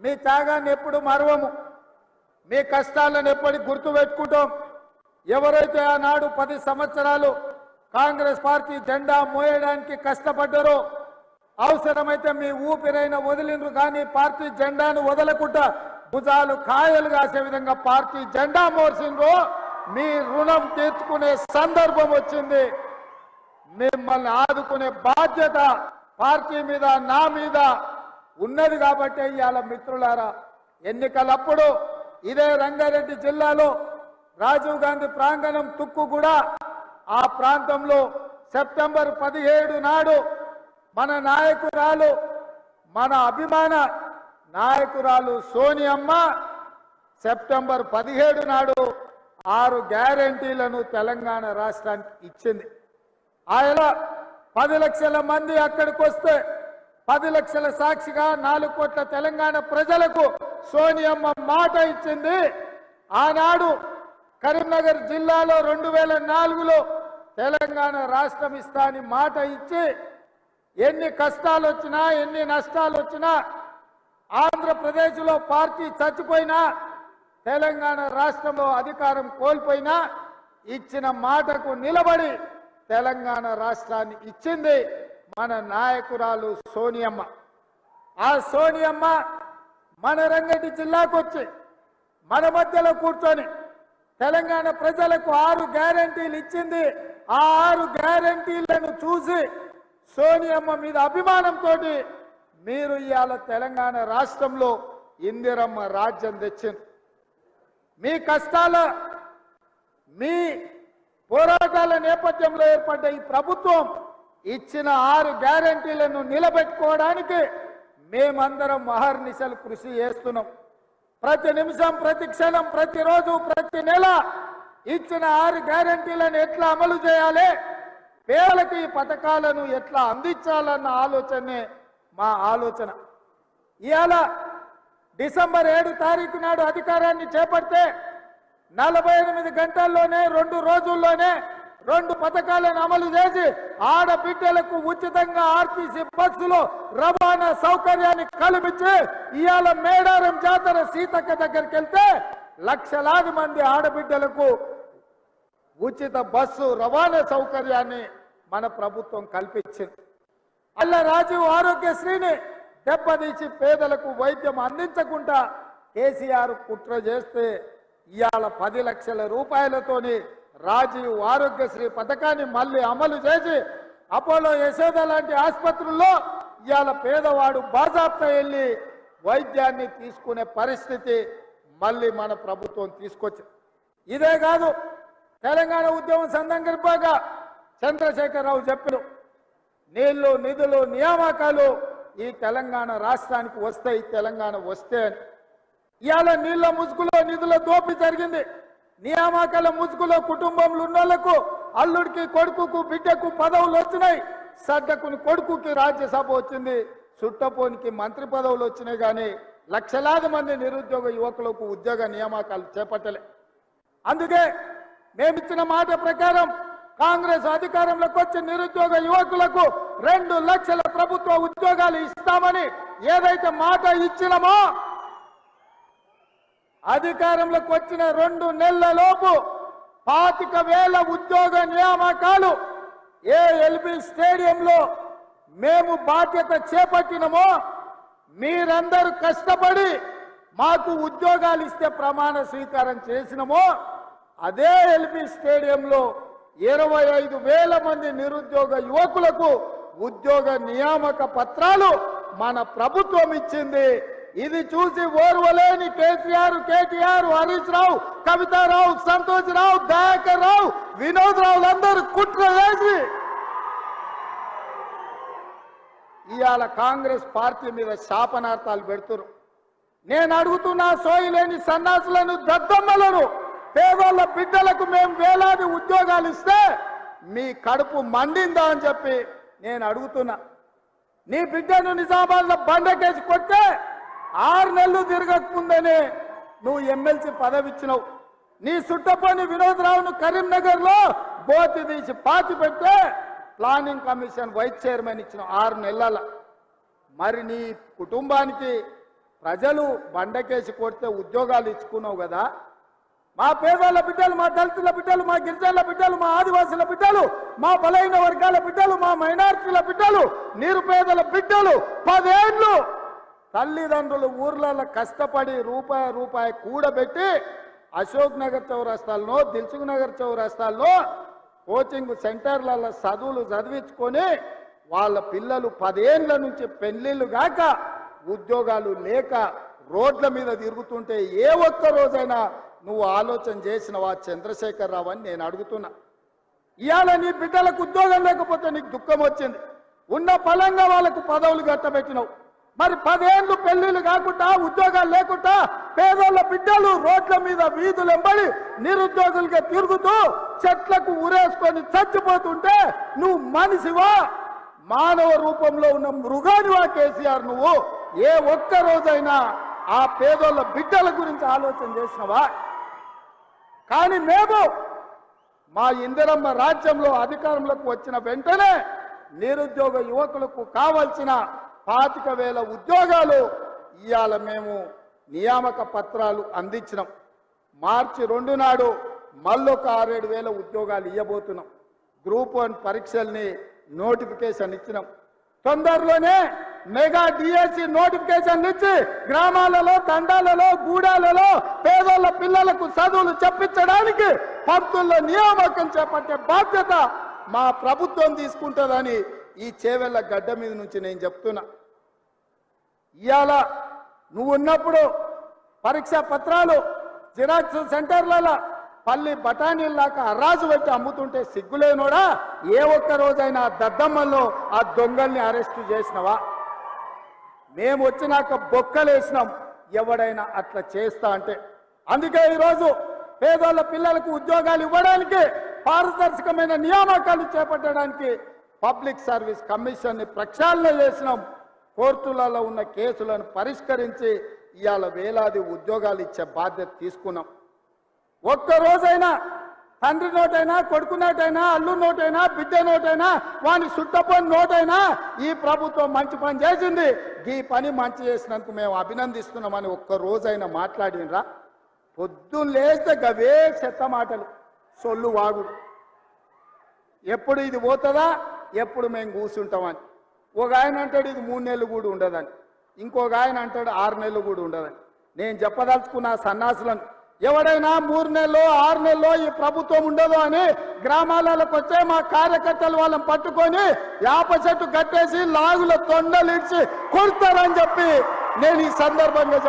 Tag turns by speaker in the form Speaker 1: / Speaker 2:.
Speaker 1: మీ త్యాగాన్ని ఎప్పుడు మరవము, మీ కష్టాలను ఎప్పటికీ గుర్తుపెట్టుకుంటాం. ఎవరైతే ఆనాడు 10 సంవత్సరాలు కాంగ్రెస్ పార్టీ జెండా మోయడానికి కష్టపడ్డారో, అవసరమైతే మీ ఊపిరైన వదిలిండ్రు కానీ పార్టీ జెండాను వదలకుండా భుజాలు కాయలు కాసే విధంగా పార్టీ జెండా మోర్చిండ్రు. మీ రుణం తీర్చుకునే సందర్భం వచ్చింది. మిమ్మల్ని ఆదుకునే బాధ్యత పార్టీ మీద నా మీద ఉన్నది. కాబట్టి ఇవాళ మిత్రులారా, ఎన్నికలప్పుడు ఇదే రంగారెడ్డి జిల్లాలో రాజీవ్ గాంధీ ప్రాంగణం తుక్కు కూడా ఆ ప్రాంతంలో సెప్టెంబర్ 17 నాడు మన నాయకురాలు, మన అభిమాన నాయకురాలు సోనియమ్మ సెప్టెంబర్ 17 నాడు 6 గ్యారెంటీలను తెలంగాణ రాష్ట్రానికి ఇచ్చింది. ఆయన 10 లక్షల మంది అక్కడికి వస్తే 10 లక్షల సాక్షిగా 4 కోట్ల తెలంగాణ ప్రజలకు సోనియమ్మ మాట ఇచ్చింది. ఆనాడు కరీంనగర్ జిల్లాలో 2004లో తెలంగాణ రాష్ట్రం ఇస్తా అని మాట ఇచ్చి ఎన్ని కష్టాలు వచ్చినా ఎన్ని నష్టాలు వచ్చినా ఆంధ్రప్రదేశ్లో పార్టీ చచ్చిపోయినా తెలంగాణ రాష్ట్రంలో అధికారం కోల్పోయినా ఇచ్చిన మాటకు నిలబడి తెలంగాణ రాష్ట్రాన్ని ఇచ్చింది మన నాయకురాలు సోనియమ్మ. ఆ సోనియమ్మ మన రంగారెడ్డి జిల్లాకు వచ్చి మన మధ్యలో కూర్చొని తెలంగాణ ప్రజలకు 6 గ్యారెంటీలు ఇచ్చింది. ఆ 6 గ్యారెంటీలను చూసి సోనియమ్మ మీద అభిమానంతో మీరు ఇవాళ తెలంగాణ రాష్ట్రంలో ఇందిరమ్మ రాజ్యం తెచ్చింది. మీ కష్టాల, మీ పోరాటాల నేపథ్యంలో ఏర్పడ్డ ఈ ప్రభుత్వం ఇచ్చిన 6 గ్యారెంటీలను నిలబెట్టుకోవడానికి మేమందరం అహర్నిశలు కృషి చేస్తున్నాం. ప్రతి నిమిషం, ప్రతి క్షణం, ప్రతిరోజు, ప్రతి నెల ఇచ్చిన 6 గ్యారెంటీలను ఎట్లా అమలు చేయాలి, పేదలకు ఈ పథకాలను ఎట్లా అందించాలన్న ఆలోచనే మా ఆలోచన. ఇవాళ డిసెంబర్ 7 తారీఖు నాడు అధికారాన్ని చేపడితే 48 గంటల్లోనే 2 రోజుల్లోనే 2 పథకాలను అమలు చేసి ఆడబిడ్డలకు ఉచితంగా ఆర్టీసీ బస్సులో రవాణా సౌకర్యాన్ని కల్పించి ఇవాళ మేడారం జాతర సీతక్క దగ్గరికి వెళ్తే లక్షలాది మంది ఆడబిడ్డలకు ఉచిత బస్సు రవాణా సౌకర్యాన్ని మన ప్రభుత్వం కల్పించింది. అలా రాజీవ్ ఆరోగ్యశ్రీని దెబ్బతీసి పేదలకు వైద్యం అందించకుండా కేసీఆర్ కుట్ర చేస్తే ఇవాళ 10 లక్షల రూపాయలతోని రాజీవ్ ఆరోగ్యశ్రీ పథకాన్ని మళ్ళీ అమలు చేసి అపోలో యశోద లాంటి ఆసుపత్రుల్లో ఇవాళ పేదవాడు బాజాప్తా వెళ్ళి వైద్యాన్ని తీసుకునే పరిస్థితి మళ్ళీ మన ప్రభుత్వం తీసుకొచ్చింది. ఇదే కాదు, తెలంగాణ ఉద్యమం సందర్భంగా చంద్రశేఖరరావు చెప్పిన నీళ్లు, నిధులు, నియామకాలు ఈ తెలంగాణ రాష్ట్రానికి వస్తాయి, తెలంగాణ వస్తే అని. ఇవాళ నీళ్ల ముసుగులో నిధుల దోపి జరిగింది. నియామకాల ముసుగులో కుటుంబంలో ఉన్న వాళ్లకు అల్లుడికి, కొడుకుకు, బిడ్డకు పదవులు వచ్చినాయి. సడ్డకుని కొడుకుకి రాజ్యసభ వచ్చింది, చుట్టపోనికి మంత్రి పదవులు వచ్చినాయి. కానీ లక్షలాది మంది నిరుద్యోగ యువకులకు ఉద్యోగ నియామకాలు చేపట్టలే. అందుకే మేమిచ్చిన మాట ప్రకారం కాంగ్రెస్ అధికారంలోకి వచ్చి నిరుద్యోగ యువకులకు 2 లక్షల ప్రభుత్వ ఉద్యోగాలు ఇస్తామని ఏదైతే మాట ఇచ్చినామో అధికారంలోకి వచ్చిన 2 నెలల లోపు 25,000 ఉద్యోగ నియామకాలు ఎల్బీ స్టేడియంలో మేము బాధ్యత చేపట్టినమో మీరందరూ కష్టపడి మాకు ఉద్యోగాలు ఇస్తే ప్రమాణ స్వీకారం చేసినమో అదే ఎల్బీ స్టేడియంలో 25,000 మంది నిరుద్యోగ యువకులకు ఉద్యోగ నియామక పత్రాలు మన ప్రభుత్వం ఇచ్చింది. ఇది చూసి ఓర్వలేని కేసీఆర్, కేటీఆర్, హరీష్ రావు, కవితారావు, సంతోష్ రావు, దయాకర్ రావు, వినోద్ రావులందరూ కుట్ర చేసి ఇవాళ కాంగ్రెస్ పార్టీ మీద శాపనార్థాలు పెడుతున్నారు. నేను అడుగుతున్నా, సోయిలేని సన్నాసులను, దద్దమ్మలను, పేదోళ్ళ బిడ్డలకు మేము వేలాది ఉద్యోగాలు ఇస్తే మీ కడుపు మండిందా అని చెప్పి నేను అడుగుతున్నా. నీ బిడ్డను నిజామాబాద్లో బండకేసి కొట్టే 6 నెలలు తిరగకముందనే నువ్వు ఎమ్మెల్సీ పదవి ఇచ్చినావు. నీ సుట్టపోని వినోద్ రావును కరీంనగర్లో బోతి తీసి పాతి పెట్టే ప్లానింగ్ కమిషన్ వైస్ చైర్మన్ ఇచ్చిన 6 నెలల. మరి నీ కుటుంబానికి ప్రజలు బండకేసి కొడితే ఉద్యోగాలు ఇచ్చుకున్నావు కదా, మా పేదల బిడ్డలు, మా దళితుల బిడ్డలు, మా గిరిజనుల బిడ్డలు, మా ఆదివాసుల బిడ్డలు, మా బలైన వర్గాల బిడ్డలు, మా మైనారిటీల బిడ్డలు, నిరుపేదల బిడ్డలు 10 ఏళ్ళు తల్లిదండ్రులు ఊర్లలో కష్టపడి రూపాయి కూడబెట్టి అశోక్ నగర్ చౌరస్తాల్లో, దిల్సుఖ్ నగర్ చౌరస్తాల్లో కోచింగ్ సెంటర్లలో చదువులు చదివించుకొని వాళ్ళ పిల్లలు 10 ఏళ్ళ నుంచి పెళ్లిళ్ళు గాక ఉద్యోగాలు లేక రోడ్ల మీద తిరుగుతుంటే ఏ ఒక్క రోజైనా నువ్వు ఆలోచన చేసినవా చంద్రశేఖరరావు అని నేను అడుగుతున్నా. ఇవాళ నీ బిడ్డలకు ఉద్యోగం లేకపోతే నీకు దుఃఖం వచ్చింది, ఉన్న బలంగా వాళ్ళకు పదవులు కట్టబెట్టినావు. మరి 10 ఏళ్ళు పెళ్లిళ్ళు కాకుండా ఉద్యోగాలు లేకుండా పేదోళ్ళ బిడ్డలు రోడ్ల మీద వీధులు ఎంబడి నిరుద్యోగులుగా తిరుగుతూ చెట్లకు ఉరేసుకొని చచ్చిపోతుంటే నువ్వు మనిషివా, మానవ రూపంలో ఉన్న మృగానివా కేసీఆర్? నువ్వు ఏ ఒక్క రోజైనా ఆ పేదోళ్ళ బిడ్డల గురించి ఆలోచన చేసినవా? కానీ మేము మా ఇందిరమ్మ రాజ్యంలో అధికారంలోకి వచ్చిన వెంటనే నిరుద్యోగ యువకులకు కావాల్సిన 25,000 ఉద్యోగాలు ఇవాళ మేము నియామక పత్రాలు అందించినాం. మార్చి 2 నాడు మళ్ళొక 6-7 ఉద్యోగాలు ఇవ్వబోతున్నాం. గ్రూప్ 1 పరీక్షల్ని నోటిఫికేషన్ ఇచ్చినాం. తొందరలోనే మెగా డిఎస్సి నోటిఫికేషన్ ఇచ్చి గ్రామాలలో, తండాలలో, గూడాలలో పేదోళ్ళ పిల్లలకు చదువులు చెప్పించడానికి పంతుల్లో నియామకం చేపట్టే బాధ్యత మా ప్రభుత్వం తీసుకుంటుందని ఈ చేవెళ్ళ గడ్డ మీద నుంచి నేను చెప్తున్నా. ఇవాళ నువ్వు ఉన్నప్పుడు పరీక్షా పత్రాలు జిరాక్స్ సెంటర్లలో పల్లి బఠానీల్లాక అరాజు పెట్టి అమ్ముతుంటే సిగ్గులేనోడా? ఏ ఒక్క రోజైనా దద్దమ్మల్లో ఆ దొంగల్ని అరెస్టు చేసినవా? మేము వచ్చినాక బొక్కలేసినాం ఎవడైనా అట్లా చేస్తా అంటే. అందుకే ఈరోజు పేదోళ్ళ పిల్లలకు ఉద్యోగాలు ఇవ్వడానికి, పారదర్శకమైన నియామకాలు చేపట్టడానికి పబ్లిక్ సర్వీస్ కమిషన్ని ప్రక్షాళన చేసినాం. కోర్టులలో ఉన్న కేసులను పరిష్కరించి ఇవాళ వేలాది ఉద్యోగాలు ఇచ్చే బాధ్యత తీసుకున్నాం. ఒక్క రోజైనా తండ్రి నోటైనా, కొడుకు నోటైనా, అల్లు నోటైనా, బిడ్డ నోటైనా, వాని సుట్టపోని నోటైనా ఈ ప్రభుత్వం మంచి పని చేసింది, ఈ పని మంచి చేసినందుకు మేము అభినందిస్తున్నామని ఒక్క రోజైనా మాట్లాడినరా? పొద్దున్న లేస్తే గవే చెత్త మాటలు, సొల్లు వాగుడు. ఎప్పుడు ఇది పోతుందా, ఎప్పుడు మేము కూర్చుంటామని. ఒక ఆయన అంటాడు ఇది 3 నెలలు కూడా ఉండదని, ఇంకొక ఆయన అంటాడు 6 నెలలు కూడా ఉండదని. నేను చెప్పదలుచుకున్న సన్నాసులను, ఎవడైనా 3 నెలలో 6 నెలలో ఈ ప్రభుత్వం ఉండదు అని గ్రామాలకు వచ్చే మా కార్యకర్తలు వాళ్ళని పట్టుకొని యాప చెట్టు కట్టేసి లాగుల తొండలిడ్చి కొడతారని చెప్పి నేను ఈ సందర్భంగా